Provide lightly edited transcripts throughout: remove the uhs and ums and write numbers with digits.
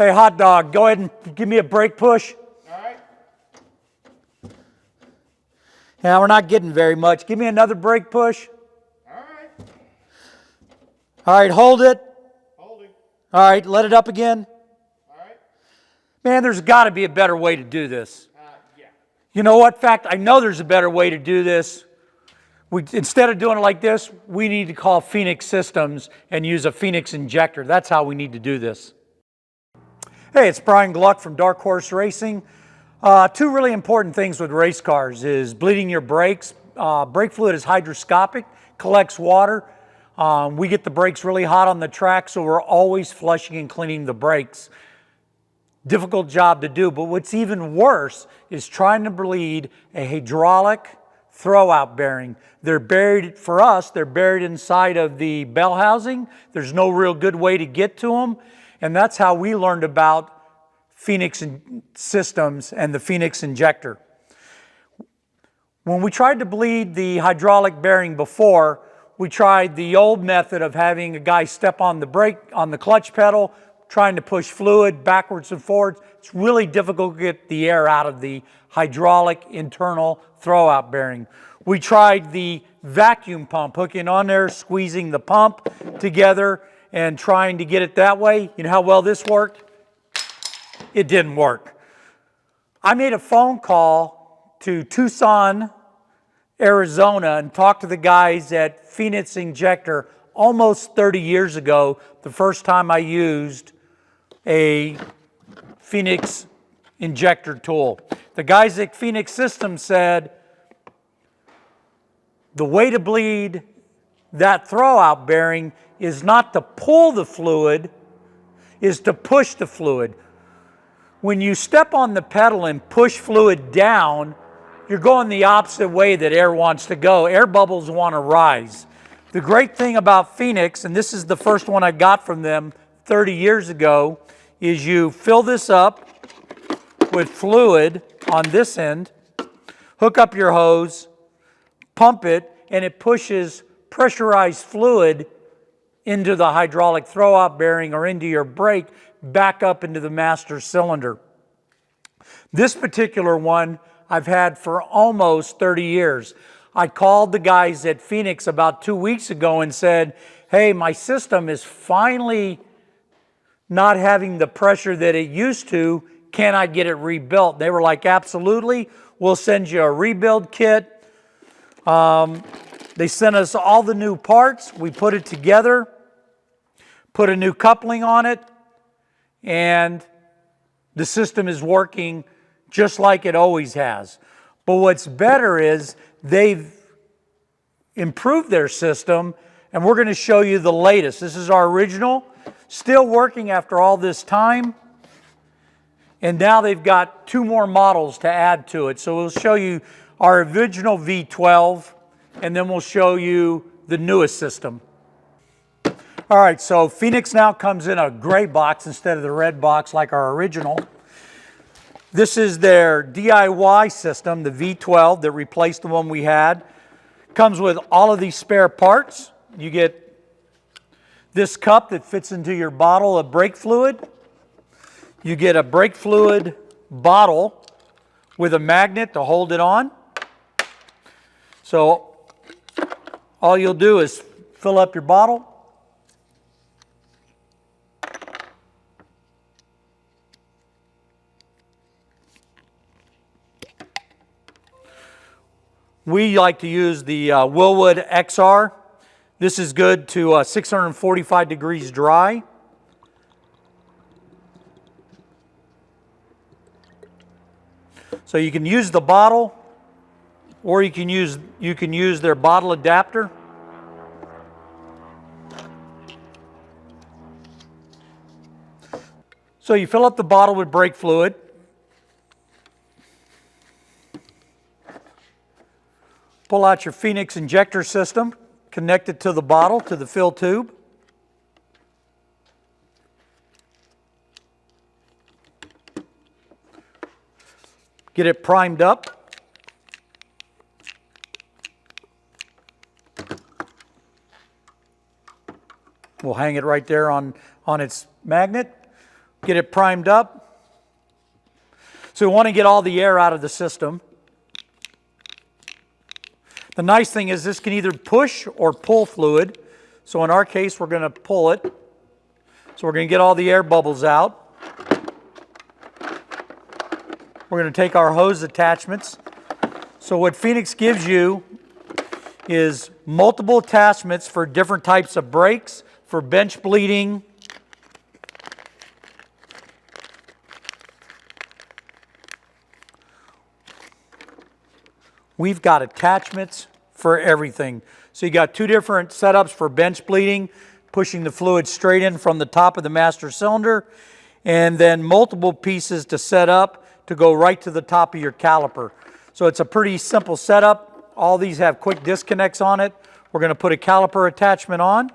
Hey, hot dog, go ahead and give me a brake push. All right. Yeah, we're not getting very much. Give me another brake push. All right. All right, hold it. Holding. All right, let it up again. All right. Man, there's got to be a better way to do this. Yeah. You know what? In fact, I know there's a better way to do this. Instead of doing it like this, we need to call Phoenix Systems and use a Phoenix injector. That's how we need to do this. Hey, it's Brian Gluck from Dark Horse Racing. Two really important things with race cars is bleeding your brakes. Brake fluid is hydroscopic, collects water. We get the brakes really hot on the track, so we're always flushing and cleaning the brakes. Difficult job to do, but what's even worse is trying to bleed a hydraulic throwout bearing. They're buried, for us, they're buried inside of the bell housing. There's no real good way to get to them. And that's how we learned about Phoenix Systems and the Phoenix injector. When we tried to bleed the hydraulic bearing before, we tried the old method of having a guy step on the brake, on the clutch pedal, trying to push fluid backwards and forwards. It's really difficult to get the air out of the hydraulic internal throwout bearing. We tried the vacuum pump, hooking on there, squeezing the pump together and trying to get it that way. You know how well this worked? It didn't work. I made a phone call to Tucson, Arizona, and talked to the guys at Phoenix Injector almost 30 years ago, the first time I used a Phoenix injector tool. The guys at Phoenix Systems said, the way to bleed that throwout bearing is not to pull the fluid, is to push the fluid. When you step on the pedal and push fluid down, you're going the opposite way that air wants to go. Air bubbles want to rise. The great thing about Phoenix, and this is the first one I got from them 30 years ago, is you fill this up with fluid on this end, hook up your hose, pump it, and it pushes pressurized fluid into the hydraulic throwout bearing or into your brake, back up into the master cylinder. This particular one I've had for almost 30 years. I called the guys at Phoenix about 2 weeks ago and said, hey, my system is finally not having the pressure that it used to. Can I get it rebuilt? They were like, absolutely. We'll send you a rebuild kit. They sent us all the new parts. We put it together, put a new coupling on it, and the system is working just like it always has. But what's better is they've improved their system, and we're going to show you the latest. This is our original, still working after all this time. And now they've got 2 more models to add to it. So we'll show you our original V12, and then we'll show you the newest system. All right, so Phoenix now comes in a gray box instead of the red box like our original. This is their DIY system, the V12 that replaced the one we had. Comes with all of these spare parts. You get this cup that fits into your bottle of brake fluid. You get a brake fluid bottle with a magnet to hold it on. So all you'll do is fill up your bottle. We like to use the Willwood XR. This is good to 645 degrees dry. So you can use the bottle, or you can use their bottle adapter. So you fill up the bottle with brake fluid. Pull out your Phoenix injector system, connect it to the bottle, to the fill tube. Get it primed up. We'll hang it right there on its magnet. get it primed up. So we want to get all the air out of the system. The nice thing is this can either push or pull fluid. So in our case, we're going to pull it. So we're going to get all the air bubbles out. We're going to take our hose attachments. So what Phoenix gives you is multiple attachments for different types of brakes, for bench bleeding. We've got attachments for everything. So you got two different setups for bench bleeding, pushing the fluid straight in from the top of the master cylinder, and then multiple pieces to set up to go right to the top of your caliper. So it's a pretty simple setup. All these have quick disconnects on it. We're going to put a caliper attachment on,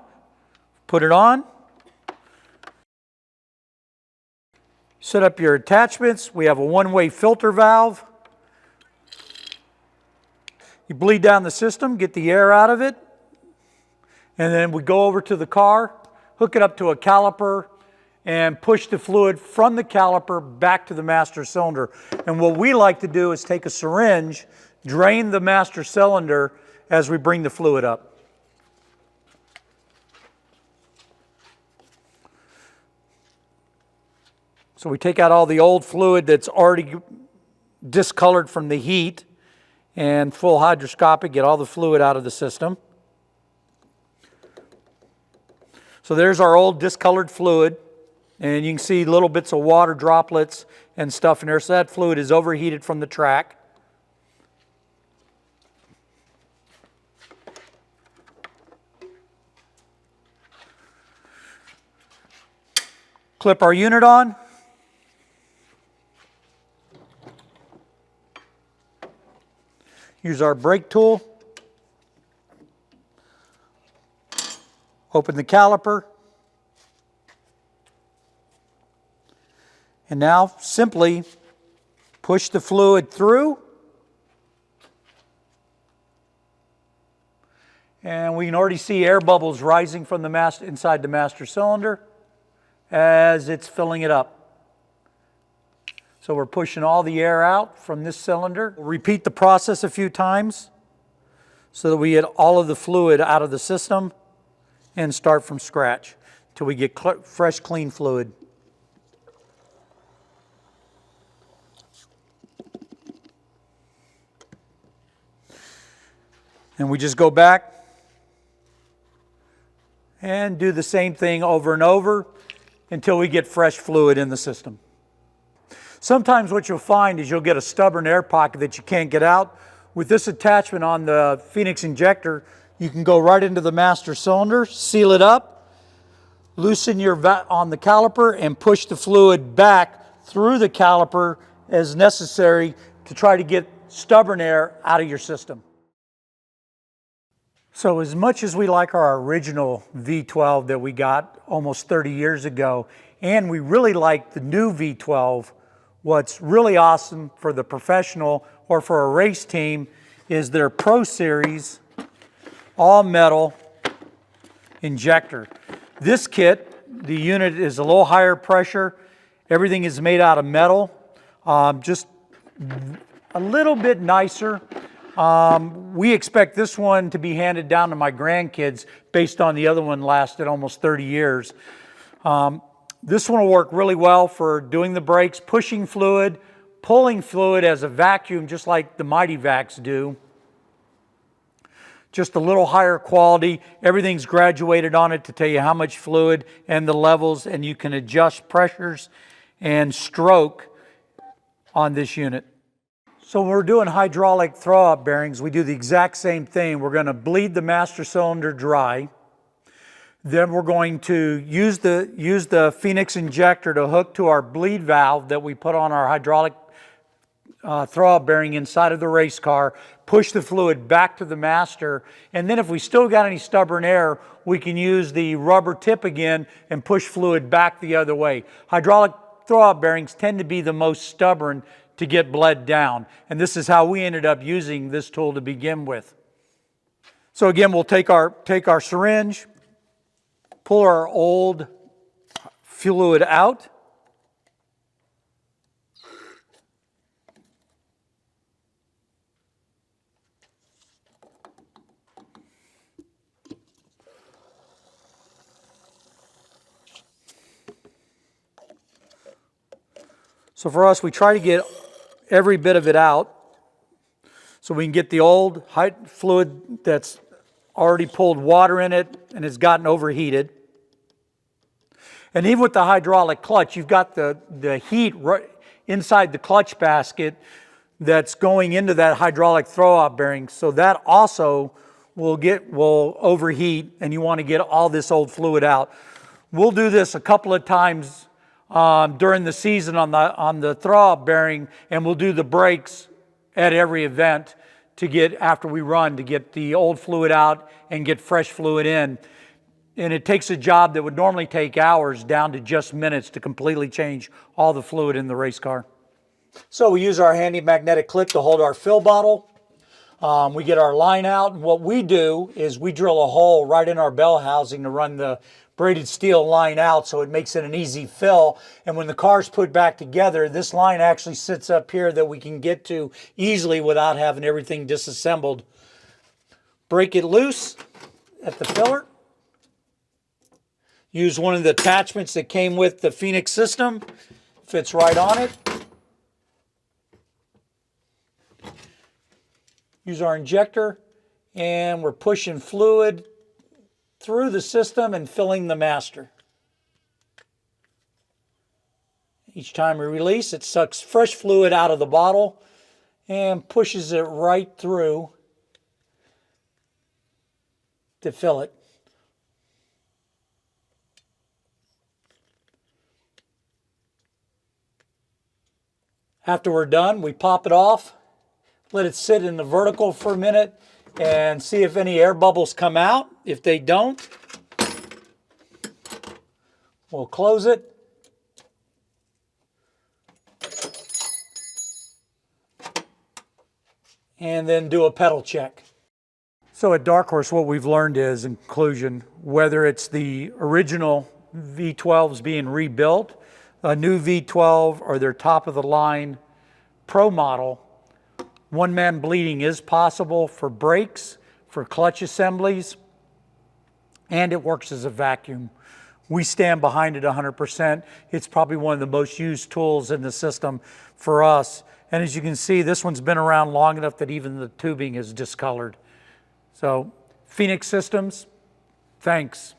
put it on, set up your attachments. We have a one-way filter valve. You bleed down the system, get the air out of it, and then we go over to the car, hook it up to a caliper, and push the fluid from the caliper back to the master cylinder. And what we like to do is take a syringe, drain the master cylinder as we bring the fluid up. So we take out all the old fluid that's already discolored from the heat, and full hydroscopic, get all the fluid out of the system. So there's our old discolored fluid, and you can see little bits of water droplets and stuff in there. So that fluid is overheated from the track. Clip our unit on. Use our brake tool. Open the caliper. And now simply push the fluid through. And we can already see air bubbles rising from the inside the master cylinder as it's filling it up. So we're pushing all the air out from this cylinder. We'll repeat the process a few times so that we get all of the fluid out of the system and start from scratch until we get fresh, clean fluid. And we just go back and do the same thing over and over until we get fresh fluid in the system. Sometimes what you'll find is you'll get a stubborn air pocket that you can't get out. With this attachment on the Phoenix injector, you can go right into the master cylinder, seal it up, loosen your on the caliper, and push the fluid back through the caliper as necessary to try to get stubborn air out of your system. So as much as we like our original V12 that we got almost 30 years ago, and we really like the new V12, what's really awesome for the professional or for a race team is their Pro Series all metal injector. This kit, the unit is a little higher pressure. Everything is made out of metal, just a little bit nicer. We expect this one to be handed down to my grandkids based on the other one lasted almost 30 years. This one will work really well for doing the brakes, pushing fluid, pulling fluid as a vacuum, just like the Mighty Vacs do. Just a little higher quality. Everything's graduated on it to tell you how much fluid and the levels, and you can adjust pressures and stroke on this unit. So when we're doing hydraulic throw-out bearings, we do the exact same thing. We're going to bleed the master cylinder dry. Then we're going to use the Phoenix injector to hook to our bleed valve that we put on our hydraulic throw-out bearing inside of the race car, push the fluid back to the master, and then if we still got any stubborn air, we can use the rubber tip again and push fluid back the other way. Hydraulic throw-out bearings tend to be the most stubborn to get bled down, and this is how we ended up using this tool to begin with. So again, we'll take our syringe, pull our old fluid out, So for us, we try to get every bit of it out so we can get the old fluid that's already pulled water in it and has gotten overheated. And even with the hydraulic clutch, you've got the heat right inside the clutch basket that's going into that hydraulic throwout bearing. So that also will overheat, and you want to get all this old fluid out. We'll do this a couple of times during the season on the throwout bearing, and we'll do the brakes at every event to get, after we run, to get the old fluid out and get fresh fluid in. And it takes a job that would normally take hours down to just minutes to completely change all the fluid in the race car. So we use our handy magnetic clip to hold our fill bottle. We get our line out, and what we do is we drill a hole right in our bell housing to run the braided steel line out, so it makes it an easy fill. And when the car's put back together, this line actually sits up here that we can get to easily without having everything disassembled. Break it loose at the filler. Use one of the attachments that came with the Phoenix system. Fits right on it. Use our injector, and we're pushing fluid through the system and filling the master. Each time we release, it sucks fresh fluid out of the bottle and pushes it right through to fill it. After we're done, we pop it off, let it sit in the vertical for a minute, and see if any air bubbles come out. If they don't, we'll close it. And then do a pedal check. So at Dark Horse, what we've learned is, in conclusion, whether it's the original V12s being rebuilt, a new V12, or their top-of-the-line Pro model, one-man bleeding is possible for brakes, for clutch assemblies, and it works as a vacuum. We stand behind it 100%. It's probably one of the most used tools in the system for us. And as you can see, this one's been around long enough that even the tubing is discolored. So, Phoenix Systems, thanks.